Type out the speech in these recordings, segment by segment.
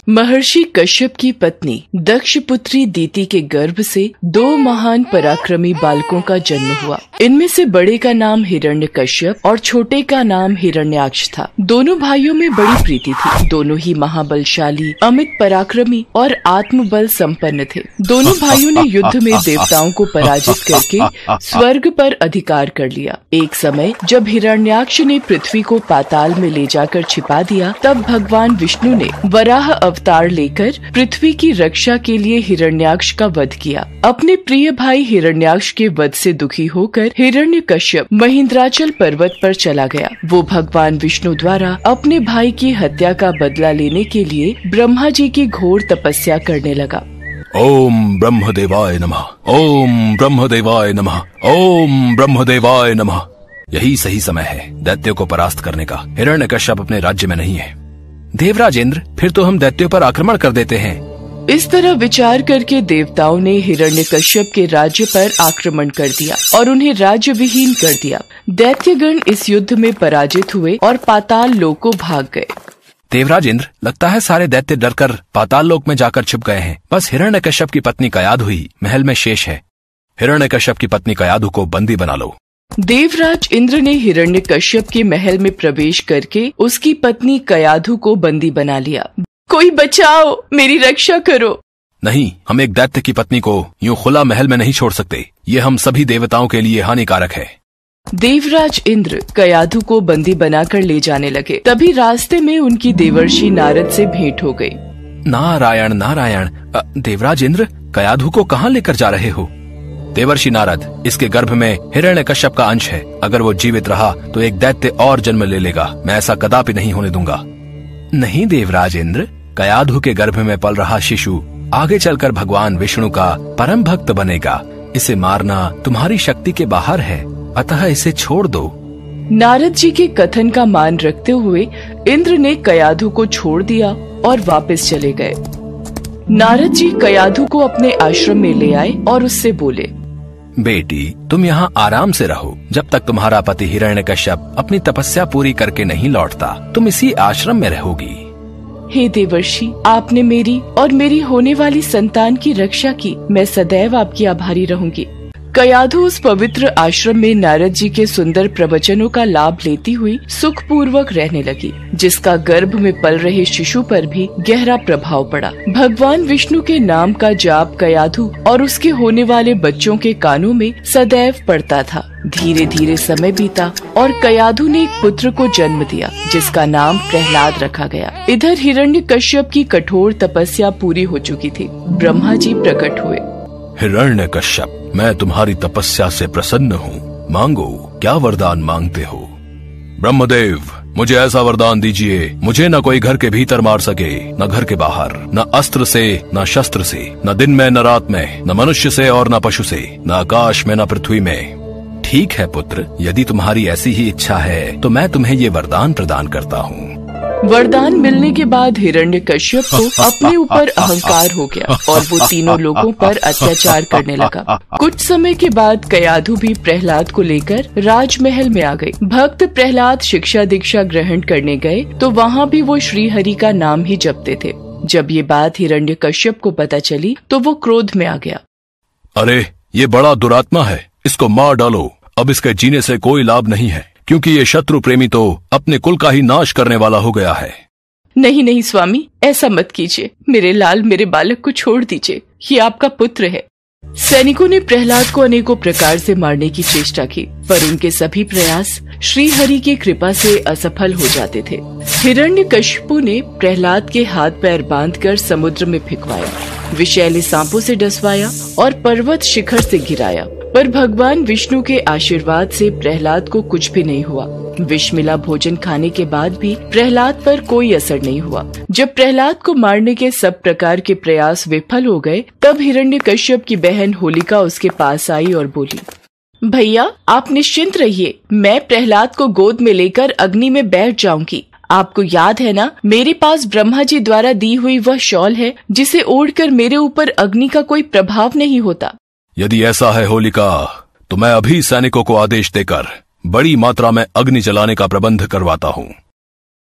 महर्षि कश्यप की पत्नी दक्ष पुत्री दीति के गर्भ से 2 महान पराक्रमी बालकों का जन्म हुआ। इनमें से बड़े का नाम हिरण्यकश्यप और छोटे का नाम हिरण्याक्ष था। दोनों भाइयों में बड़ी प्रीति थी। दोनों ही महाबलशाली, अमित पराक्रमी और आत्मबल संपन्न थे। दोनों भाइयों ने युद्ध में देवताओं को पराजित करके स्वर्ग पर अधिकार कर लिया। एक समय जब हिरण्याक्ष ने पृथ्वी को पाताल में ले जाकर छिपा दिया, तब भगवान विष्णु ने वराह अवतार लेकर पृथ्वी की रक्षा के लिए हिरण्याक्ष का वध किया। अपने प्रिय भाई हिरण्याक्ष के वध से दुखी होकर हिरण्यकश्यप महेंद्राचल पर्वत पर चला गया। वो भगवान विष्णु द्वारा अपने भाई की हत्या का बदला लेने के लिए ब्रह्मा जी की घोर तपस्या करने लगा। ओम ब्रह्मदेवाय नमः, ओम ब्रह्मदेवाय नमः, ओम ब्रह्मदेवाय नमः। यही सही समय है दैत्यों को परास्त करने का। हिरण्यकश्यप अपने राज्य में नहीं है। देवराज इंद्र, फिर तो हम दैत्यों पर आक्रमण कर देते हैं। इस तरह विचार करके देवताओं ने हिरण्यकश्यप के राज्य पर आक्रमण कर दिया और उन्हें राज्य विहीन कर दिया। दैत्यगण इस युद्ध में पराजित हुए और पाताल लोक को भाग गए। देवराज इंद्र, लगता है सारे दैत्य डरकर पाताल लोक में जाकर छिप गए हैं। बस हिरण्यकश्यप की पत्नी कयाधु ही महल में शेष है। हिरण्यकश्यप की पत्नी कयाधु को बंदी बना लो। देवराज इंद्र ने हिरण्यकश्यप के महल में प्रवेश करके उसकी पत्नी कयाधु को बंदी बना लिया। कोई बचाओ, मेरी रक्षा करो। नहीं, हम एक दैत्य की पत्नी को यूं खुला महल में नहीं छोड़ सकते। ये हम सभी देवताओं के लिए हानिकारक है। देवराज इंद्र कयाधु को बंदी बनाकर ले जाने लगे। तभी रास्ते में उनकी देवर्षि नारद से भेंट हो गई। नारायण नारायण। देवराज इंद्र, कयाधु को कहाँ लेकर जा रहे हो? देवर्षि नारद, इसके गर्भ में हिरण्यकश्यप का अंश है। अगर वो जीवित रहा तो एक दैत्य और जन्म ले लेगा। मैं ऐसा कदापि नहीं होने दूंगा। नहीं देवराज इंद्र, कयाधु के गर्भ में पल रहा शिशु आगे चलकर भगवान विष्णु का परम भक्त बनेगा। इसे मारना तुम्हारी शक्ति के बाहर है, अतः इसे छोड़ दो। नारद जी के कथन का मान रखते हुए इंद्र ने कयाधु को छोड़ दिया और वापस चले गए। नारद जी कयाधु को अपने आश्रम में ले आए और उससे बोले, बेटी, तुम यहाँ आराम से रहो जब तक तुम्हारा पति हिरण्यकश्यप अपनी तपस्या पूरी करके नहीं लौटता। तुम इसी आश्रम में रहोगी। हे देवर्षि, आपने मेरी और मेरी होने वाली संतान की रक्षा की। मैं सदैव आपकी आभारी रहूंगी। कयाधु उस पवित्र आश्रम में नारद जी के सुंदर प्रवचनों का लाभ लेती हुई सुखपूर्वक रहने लगी, जिसका गर्भ में पल रहे शिशु पर भी गहरा प्रभाव पड़ा। भगवान विष्णु के नाम का जाप कयाधु और उसके होने वाले बच्चों के कानों में सदैव पड़ता था। धीरे धीरे समय बीता और कयाधु ने एक पुत्र को जन्म दिया, जिसका नाम प्रहलाद रखा गया। इधर हिरण्यकश्यप की कठोर तपस्या पूरी हो चुकी थी। ब्रह्मा जी प्रकट हुए। हिरण्यकश्यप, मैं तुम्हारी तपस्या से प्रसन्न हूँ। मांगो, क्या वरदान मांगते हो? ब्रह्मदेव, मुझे ऐसा वरदान दीजिए, मुझे न कोई घर के भीतर मार सके, न घर के बाहर, न अस्त्र से, न शस्त्र से, न दिन में न रात में, न मनुष्य से और न पशु से, न आकाश में न पृथ्वी में। ठीक है पुत्र, यदि तुम्हारी ऐसी ही इच्छा है तो मैं तुम्हें ये वरदान प्रदान करता हूँ। वरदान मिलने के बाद हिरण्यकश्यप को अपने ऊपर अहंकार हो गया और वो तीनों लोगों पर अत्याचार करने लगा। कुछ समय के बाद कयाधु भी प्रहलाद को लेकर राजमहल में आ गई। भक्त प्रहलाद शिक्षा दीक्षा ग्रहण करने गए तो वहाँ भी वो श्री हरि का नाम ही जपते थे। जब ये बात हिरण्यकश्यप को पता चली तो वो क्रोध में आ गया। अरे, ये बड़ा दुरात्मा है, इसको मार डालो। अब इसके जीने से कोई लाभ नहीं है, क्योंकि ये शत्रु प्रेमी तो अपने कुल का ही नाश करने वाला हो गया है। नहीं नहीं स्वामी, ऐसा मत कीजिए। मेरे लाल, मेरे बालक को छोड़ दीजिए। ये आपका पुत्र है। सैनिकों ने प्रहलाद को अनेकों प्रकार से मारने की चेष्टा की, पर उनके सभी प्रयास श्री हरि की कृपा से असफल हो जाते थे। हिरण्यकश्यपु ने प्रहलाद के हाथ पैर बांधकर समुद्र में फेंकवाया, विषैले सांपों से डसवाया और पर्वत शिखर से गिराया, पर भगवान विष्णु के आशीर्वाद से प्रहलाद को कुछ भी नहीं हुआ। विष मिला भोजन खाने के बाद भी प्रहलाद पर कोई असर नहीं हुआ। जब प्रहलाद को मारने के सब प्रकार के प्रयास विफल हो गए, तब हिरण्यकश्यप की बहन होलिका उसके पास आई और बोली, भैया, आप निश्चिंत रहिए, मैं प्रहलाद को गोद में लेकर अग्नि में बैठ जाऊंगी। आपको याद है ना, मेरे पास ब्रह्मा जी द्वारा दी हुई वह शॉल है, जिसे ओढ़कर मेरे ऊपर अग्नि का कोई प्रभाव नहीं होता। यदि ऐसा है होलिका, तो मैं अभी सैनिकों को आदेश देकर बड़ी मात्रा में अग्नि जलाने का प्रबंध करवाता हूँ।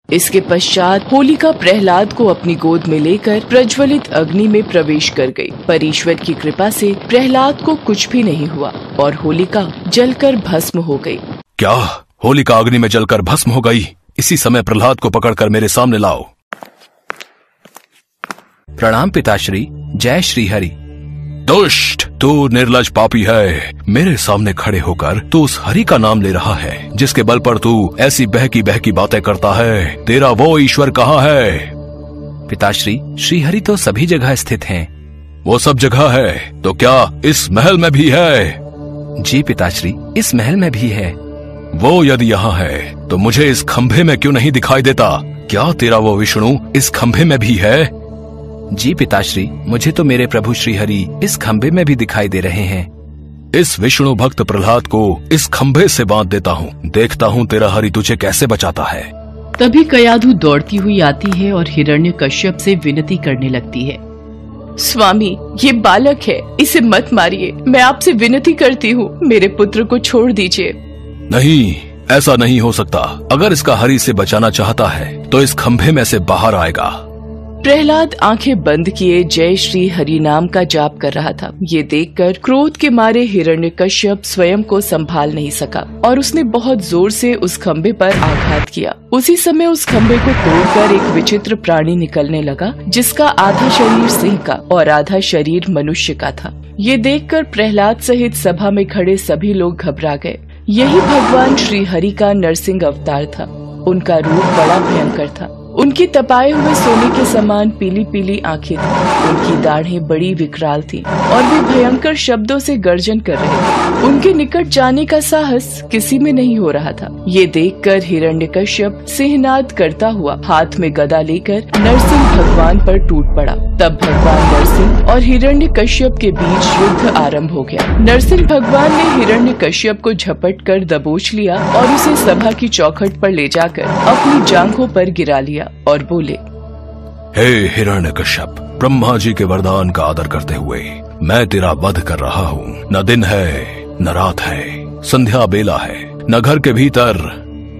इसके पश्चात होलिका प्रहलाद को अपनी गोद में लेकर प्रज्वलित अग्नि में प्रवेश कर गई, पर ईश्वर की कृपा से प्रहलाद को कुछ भी नहीं हुआ और होलिका जलकर भस्म हो गई। क्या होलिका अग्नि में जलकर भस्म हो गई? इसी समय प्रहलाद को पकड़कर मेरे सामने लाओ। प्रणाम पिताश्री, जय श्री हरि। दुष्ट, तू निर्लज पापी है। मेरे सामने खड़े होकर तू उस हरि का नाम ले रहा है जिसके बल पर तू ऐसी बहकी बहकी बातें करता है। तेरा वो ईश्वर कहाँ है? पिताश्री, श्री हरि तो सभी जगह स्थित हैं। वो सब जगह है तो क्या इस महल में भी है? जी पिताश्री, इस महल में भी है। वो यदि यहाँ है तो मुझे इस खंभे में क्यों नहीं दिखाई देता? क्या तेरा वो विष्णु इस खंभे में भी है? जी पिताश्री, मुझे तो मेरे प्रभु श्री हरि इस खंभे में भी दिखाई दे रहे हैं। इस विष्णु भक्त प्रहलाद को इस खंभे से बांध देता हूँ, देखता हूँ तेरा हरि तुझे कैसे बचाता है। तभी कयाधु दौड़ती हुई आती है और हिरण्यकश्यप से विनती करने लगती है। स्वामी, ये बालक है, इसे मत मारिए, मैं आपसे विनती करती हूँ, मेरे पुत्र को छोड़ दीजिए। नहीं, ऐसा नहीं हो सकता। अगर इसका हरि से बचाना चाहता है तो इस खंभे में से बाहर आएगा। प्रहलाद आंखें बंद किए जय श्री हरि नाम का जाप कर रहा था। ये देखकर क्रोध के मारे हिरण्यकश्यप स्वयं को संभाल नहीं सका और उसने बहुत जोर से उस खंभे पर आघात किया। उसी समय उस खंभे को तोड़कर एक विचित्र प्राणी निकलने लगा जिसका आधा शरीर सिंह का और आधा शरीर मनुष्य का था। ये देखकर प्रहलाद सहित सभा में खड़े सभी लोग घबरा गए। यही भगवान श्री हरि का नरसिंह अवतार था। उनका रूप बड़ा भयंकर था। उनकी तपाए हुए सोने के समान पीली पीली आंखें थी। उनकी दाढ़ें बड़ी विकराल थी और वे भयंकर शब्दों से गर्जन कर रहे थे। उनके निकट जाने का साहस किसी में नहीं हो रहा था। ये देखकर हिरण्यकश्यप सिंहनाद करता हुआ हाथ में गदा लेकर नरसिंह भगवान पर टूट पड़ा। तब भगवान नरसिंह और हिरण्यकश्यप के बीच युद्ध आरंभ हो गया। नरसिंह भगवान ने हिरण्यकश्यप को झपट कर दबोच लिया और उसे सभा की चौखट पर ले जाकर अपनी जांघों पर गिरा लिया और बोले, हे हिरण्यकश्यप, ब्रह्मा जी के वरदान का आदर करते हुए मैं तेरा वध कर रहा हूँ। न दिन है न रात है, संध्या बेला है, न घर के भीतर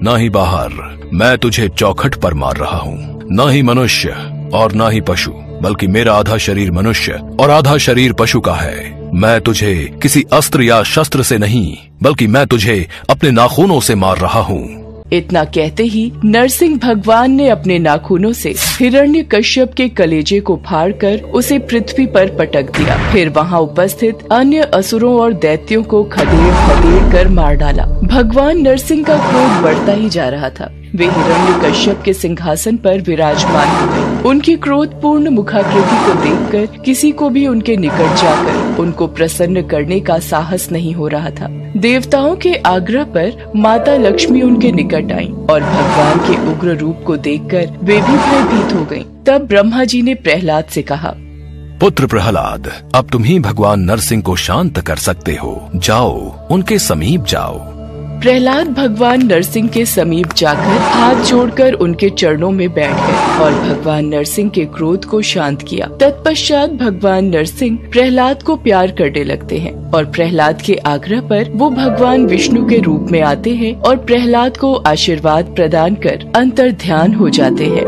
न ही बाहर। मैं तुझे चौखट पर मार रहा हूँ। न ही मनुष्य और न ही पशु, बल्कि मेरा आधा शरीर मनुष्य और आधा शरीर पशु का है। मैं तुझे किसी अस्त्र या शस्त्र से नहीं, बल्कि मैं तुझे अपने नाखूनों से मार रहा हूँ। इतना कहते ही नरसिंह भगवान ने अपने नाखूनों से हिरण्यकश्यप के कलेजे को फाड़कर उसे पृथ्वी पर पटक दिया। फिर वहां उपस्थित अन्य असुरों और दैत्यों को खदेड़ कर मार डाला। भगवान नरसिंह का क्रोध बढ़ता ही जा रहा था। वे हिरण्यकश्यप के सिंहासन पर विराजमान हो गए। उनकी क्रोधपूर्ण मुखाकृति को देखकर किसी को भी उनके निकट जाकर उनको प्रसन्न करने का साहस नहीं हो रहा था। देवताओं के आग्रह पर माता लक्ष्मी उनके निकट आईं और भगवान के उग्र रूप को देखकर वे भी भयभीत हो गईं। तब ब्रह्मा जी ने प्रहलाद से कहा, पुत्र प्रहलाद, अब तुम ही भगवान नरसिंह को शांत कर सकते हो। जाओ, उनके समीप जाओ। प्रहलाद भगवान नरसिंह के समीप जाकर हाथ जोड़कर उनके चरणों में बैठ गए और भगवान नरसिंह के क्रोध को शांत किया। तत्पश्चात भगवान नरसिंह प्रहलाद को प्यार करने लगते हैं और प्रहलाद के आग्रह पर वो भगवान विष्णु के रूप में आते हैं और प्रहलाद को आशीर्वाद प्रदान कर अंतर्ध्यान हो जाते हैं।